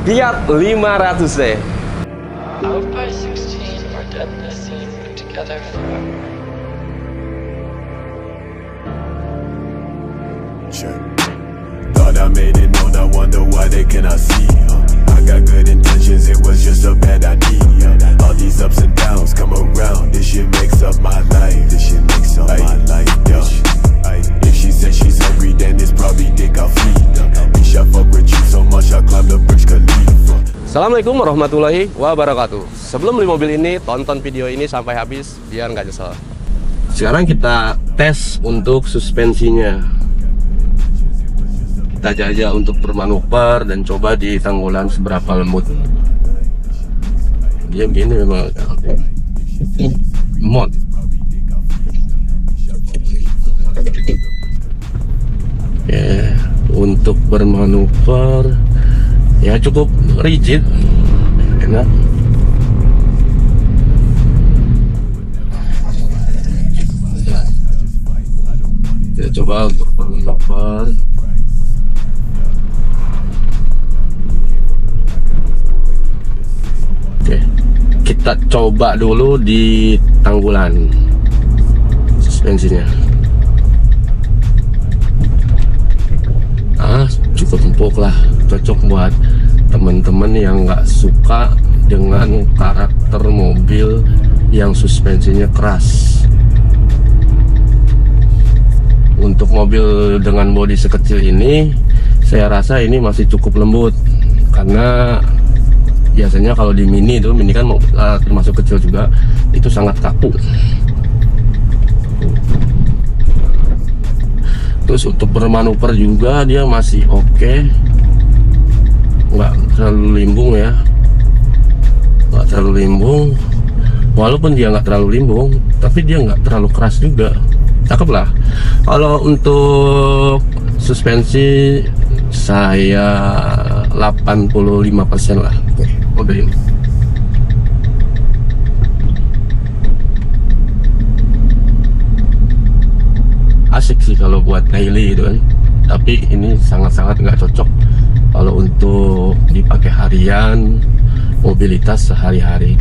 Fiat 500 deh. Out by 16, our deadly scene put together for Sure. Thought I made it known, I wonder why they cannot see. I got good intentions, it was just a bad idea. All these ups and downs come around, this shit makes up my life. This shit makes up my life, yeah. If she says she's hungry, then it's probably dick I'll feed her. Bitch, I fuck with you so much, I climb the Burj Khalifa. Assalamualaikum warahmatullahi wabarakatuh. Sebelum beli mobil ini, tonton video ini sampai habis biar nggak nyesel. Sekarang kita tes untuk suspensinya. Kita jajah untuk bermanuver dan coba di tanggulan seberapa lembut. Dia begini memang mod. Oke, untuk bermanuver ya cukup rigid, enak. Kita coba untuk bermanuver. Oke, kita coba dulu di tanggulan suspensinya. Cukup empuk lah, cocok buat teman-teman yang nggak suka dengan karakter mobil yang suspensinya keras. Untuk mobil dengan bodi sekecil ini, saya rasa ini masih cukup lembut karena biasanya kalau di mini itu, mini kan termasuk kecil juga, itu sangat kaku. Terus untuk bermanuver juga dia masih oke, nggak terlalu limbung ya, nggak terlalu limbung. Walaupun dia nggak terlalu limbung, tapi dia nggak terlalu keras juga, cakep lah. Kalau untuk suspensi saya 85% lah mobil ini. Asik sih kalau buat daily gitu kan, tapi ini sangat-sangat nggak cocok kalau untuk dipakai harian, mobilitas sehari-hari.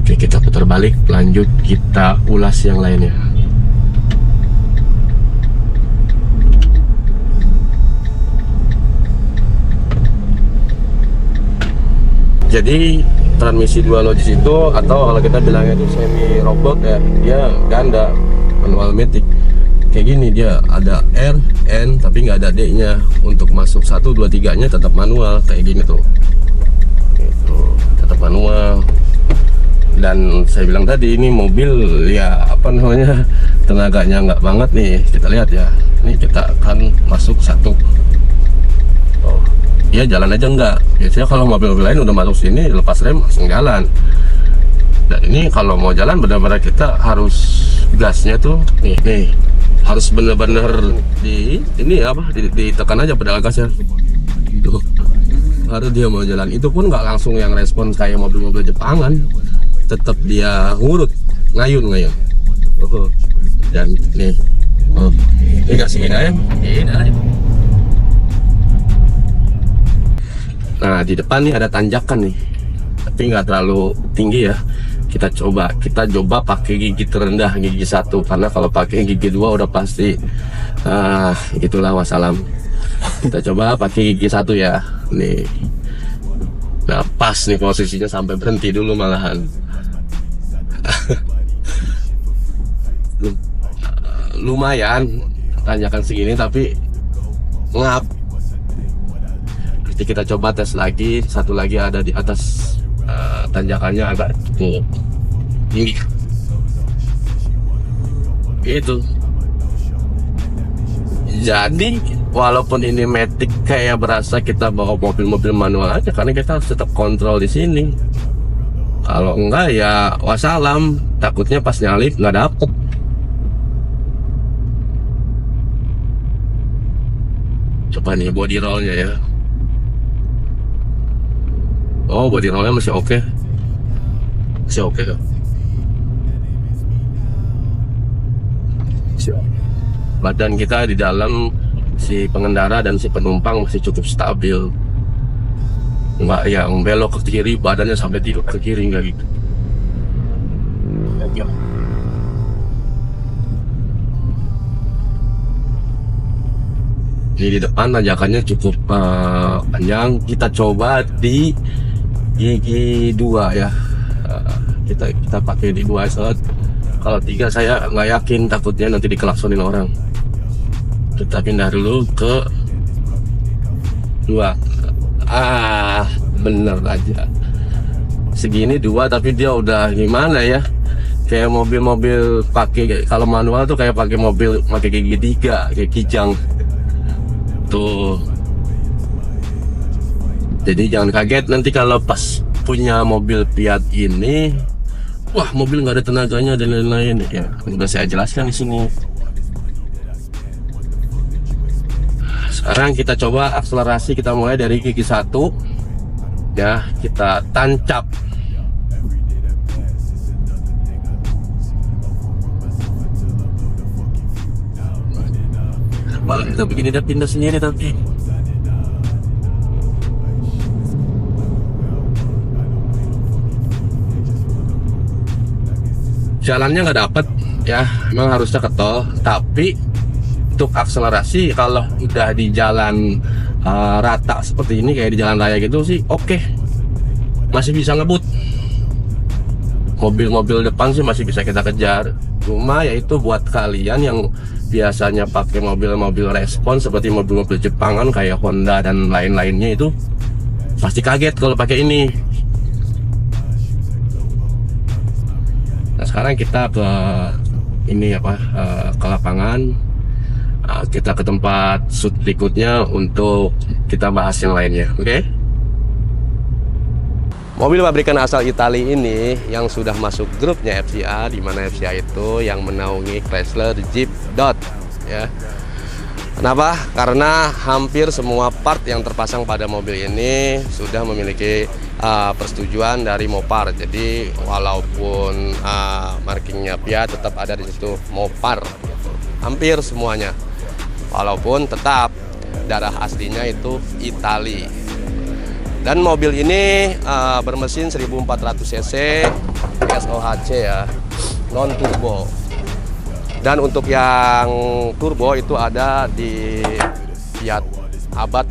Oke, kita putar balik, lanjut kita ulas yang lainnya. Jadi transmisi dua logis itu, atau kalau kita bilangnya itu semi robot ya, dia ganda, manual matic. Kayak gini, dia ada R, N, tapi nggak ada D nya. Untuk masuk 1, 2, 3 nya tetap manual, kayak gini tuh gitu, tetap manual. Dan saya bilang tadi, ini mobil ya apa namanya, tenaganya nggak banget nih. Kita lihat ya, ini kita akan masuk 1. Oh, dia jalan aja enggak. Biasanya kalau mobil-mobil lain udah masuk sini, lepas rem langsung jalan. Dan ini kalau mau jalan benar-benar kita harus gasnya tuh nih harus bener-bener ini apa, ditekan aja pedal gasnya tuh, baru dia mau jalan. Itu pun nggak langsung yang respon kayak mobil-mobil Jepangan, tetap dia ngurut, ngayun. Dan nih ini kasih aja. Nah, di depan nih ada tanjakan nih, tapi nggak terlalu tinggi ya. Kita coba pakai gigi terendah, gigi 1, karena kalau pakai gigi 2 udah pasti itulah wassalam. Kita coba pakai gigi 1 ya, nih. Nah, pas nih posisinya, sampai berhenti dulu malahan. Lumayan tanjakan segini, tapi ngap. Jadi kita coba tes lagi, satu lagi ada di atas. Tanjakannya agak tinggi itu. Jadi walaupun ini matic, kayak berasa kita bawa mobil-mobil manual aja, karena kita harus tetap kontrol di sini. Kalau enggak ya wassalam, takutnya pas nyalip nggak dapet. Coba nih body rollnya ya. Oh, body rollnya masih oke. Masih oke kok. Badan kita di dalam, si pengendara dan si penumpang masih cukup stabil. nggak yang belok ke kiri badannya sampai tidur ke kiri, nggak gitu. Ya. Ini di depan tanjakannya cukup panjang. Kita coba di gigi 2 ya. Kita pakai di 2 slot. Kalau 3 saya nggak yakin, takutnya nanti dikelaksonin orang. Kita pindah dulu ke 2. Bener aja. Segini 2 tapi dia udah gimana ya? Kayak mobil-mobil pakai, kalau manual tuh kayak pakai mobil pakai gigi 3, kayak kijang. Tuh. Jadi jangan kaget nanti kalau pas punya mobil Fiat ini, wah mobil nggak ada tenaganya dan lain-lain ya. Udah saya jelaskan di sini. Sekarang kita coba akselerasi, kita mulai dari gigi 1 ya, kita tancap. Malah kita begini dia pindah sendiri tapi jalannya nggak dapet ya, memang harusnya ke tol. Tapi untuk akselerasi kalau udah di jalan rata seperti ini, kayak di jalan raya gitu sih oke. Masih bisa ngebut. Mobil-mobil depan sih masih bisa kita kejar. Cuma yaitu buat kalian yang biasanya pakai mobil-mobil respon seperti mobil-mobil Jepangan kayak Honda dan lain-lainnya, itu pasti kaget kalau pakai ini. Nah sekarang kita ke ini apa, ke lapangan. Kita ke tempat shoot berikutnya untuk kita bahas yang lainnya, oke? Mobil pabrikan asal Italia ini yang sudah masuk grupnya FCA, di mana FCA itu yang menaungi Chrysler, Jeep, Dodge ya. Kenapa? Karena hampir semua part yang terpasang pada mobil ini sudah memiliki persetujuan dari Mopar. Jadi walaupun markingnya Fiat tetap ada di situ Mopar, hampir semuanya. Walaupun tetap darah aslinya itu Italia. Dan mobil ini bermesin 1400 cc SOHC ya, non turbo. Dan untuk yang turbo itu ada di Fiat Abarth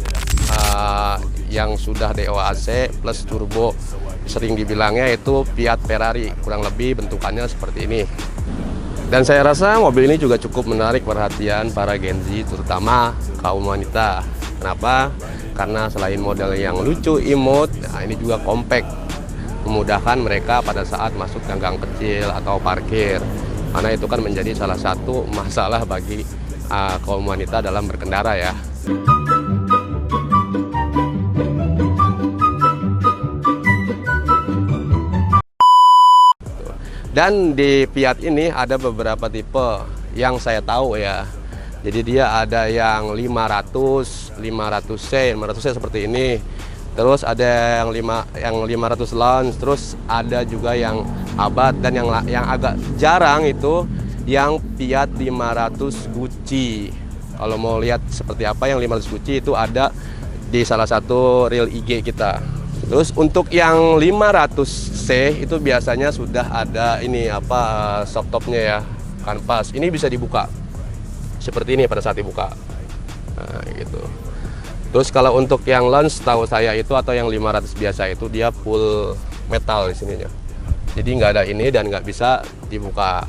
yang sudah DOAC plus turbo. Sering dibilangnya itu Fiat Ferrari, kurang lebih bentukannya seperti ini. Dan saya rasa mobil ini juga cukup menarik perhatian para Gen Z, terutama kaum wanita. Kenapa? Karena selain model yang lucu, imut, nah ini juga compact, memudahkan mereka pada saat masuk gang-gang kecil atau parkir. Karena itu kan menjadi salah satu masalah bagi kaum wanita dalam berkendara ya. Dan di Fiat ini ada beberapa tipe yang saya tahu ya. Jadi dia ada yang 500C seperti ini. Terus ada yang 500 Lounge, terus ada juga yang Abarth, dan yang agak jarang itu yang Fiat 500 Gucci. Kalau mau lihat seperti apa yang 500 Gucci itu ada di salah satu reel IG kita. Terus untuk yang 500C itu biasanya sudah ada ini apa, softtopnya ya, kanvas. Ini bisa dibuka seperti ini pada saat dibuka. Nah, gitu. Terus kalau untuk yang Lounge tahu saya itu, atau yang 500 biasa itu dia full metal di sininya. Jadi nggak ada ini dan nggak bisa dibuka.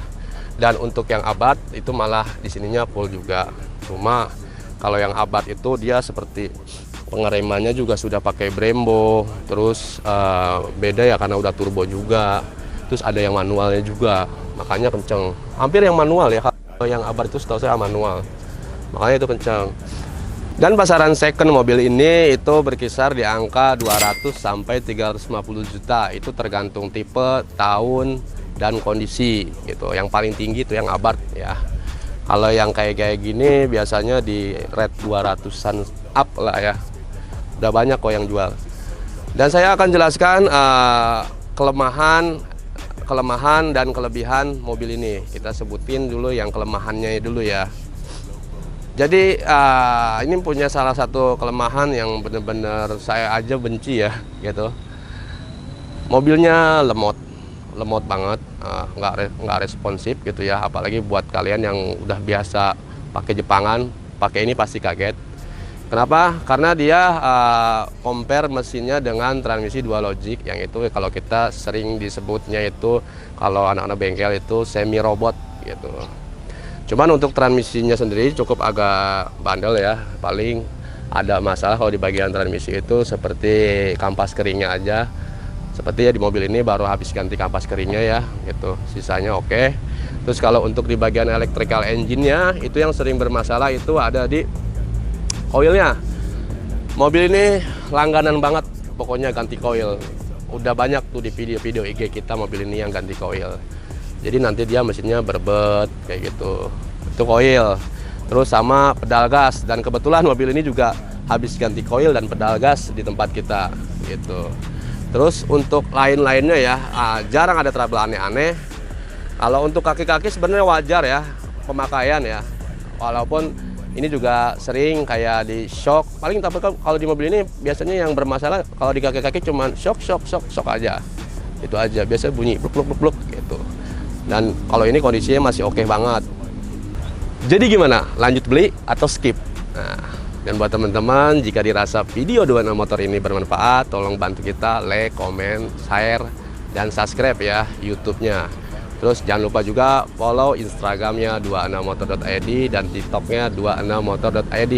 Dan untuk yang Abarth itu malah di sininya full juga. Cuma kalau yang Abarth itu dia seperti pengeremannya juga sudah pakai Brembo. Terus beda ya karena udah turbo juga. Terus ada yang manualnya juga, makanya kenceng. Hampir yang manual ya. Yang Abarth itu setahu saya manual, makanya itu kencang. Dan pasaran second mobil ini itu berkisar di angka 200 sampai 350 juta. Itu tergantung tipe, tahun, dan kondisi gitu. Yang paling tinggi itu yang Abarth ya. Kalau yang kayak gini biasanya di rate 200-an up lah ya. Udah banyak kok yang jual. Dan saya akan jelaskan kelemahan dan kelebihan mobil ini. Kita sebutin dulu yang kelemahannya dulu ya. Jadi ini punya salah satu kelemahan yang benar-benar saya aja benci ya gitu. Mobilnya lemot banget, nggak responsif gitu ya. Apalagi buat kalian yang udah biasa pakai Jepangan, pakai ini pasti kaget. Kenapa? Karena dia compare mesinnya dengan transmisi dual logic, yang itu kalau kita sering disebutnya itu kalau anak-anak bengkel itu semi robot gitu. Cuman untuk transmisinya sendiri cukup agak bandel ya. Paling ada masalah kalau di bagian transmisi itu seperti kampas keringnya aja. Seperti ya di mobil ini baru habis ganti kampas keringnya ya gitu. Sisanya oke. Terus kalau untuk di bagian electrical engine-nya itu yang sering bermasalah itu ada di koilnya. Mobil ini langganan banget pokoknya ganti koil. Udah banyak tuh di video-video IG kita mobil ini yang ganti koil. Jadi nanti dia mesinnya berbet kayak gitu. Itu koil. Terus sama pedal gas, dan kebetulan mobil ini juga habis ganti koil dan pedal gas di tempat kita gitu. Terus untuk lain-lainnya ya jarang ada trouble aneh-aneh. Kalau untuk kaki-kaki sebenarnya wajar ya pemakaian ya. Walaupun ini juga sering kayak di shock. Paling tapi kalau di mobil ini biasanya yang bermasalah kalau di kaki-kaki cuman shock aja. Itu aja, biasa bunyi bluk gitu. Dan kalau ini kondisinya masih oke banget. Jadi gimana? Lanjut beli atau skip? Nah, dan buat teman-teman jika dirasa video 26 motor ini bermanfaat, tolong bantu kita like, comment, share, dan subscribe ya YouTube-nya. Terus jangan lupa juga follow Instagramnya 26motor.id dan TikToknya 26motor.id.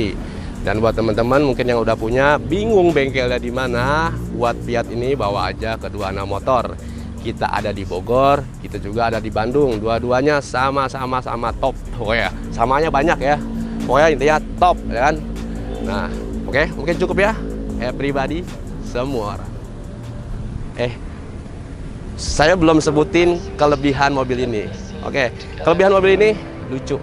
Dan buat teman-teman mungkin yang udah punya bingung bengkelnya di mana, buat Fiat ini bawa aja ke 26 Motor. Kita ada di Bogor, kita juga ada di Bandung. Dua-duanya sama-sama top. Pokoknya samanya banyak ya. Pokoknya intinya top ya kan. Nah, oke, mungkin cukup ya. Everybody, semua orang. Saya belum sebutin kelebihan mobil ini. Oke, kelebihan mobil ini lucu.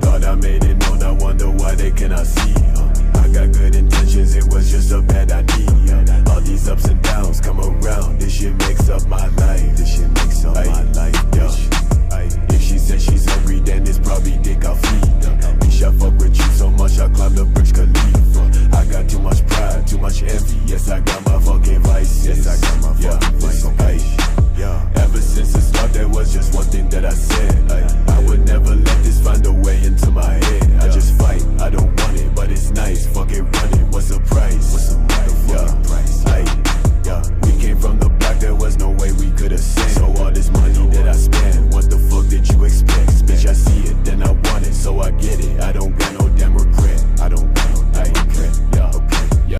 Thought I made it known, I wonder why they cannot see. I got good intentions, it was just a bad idea. All these ups and downs come around, this shit makes up my life. This shit makes up my life, yeah. If she says she's hungry, then it's probably dick I'll feed.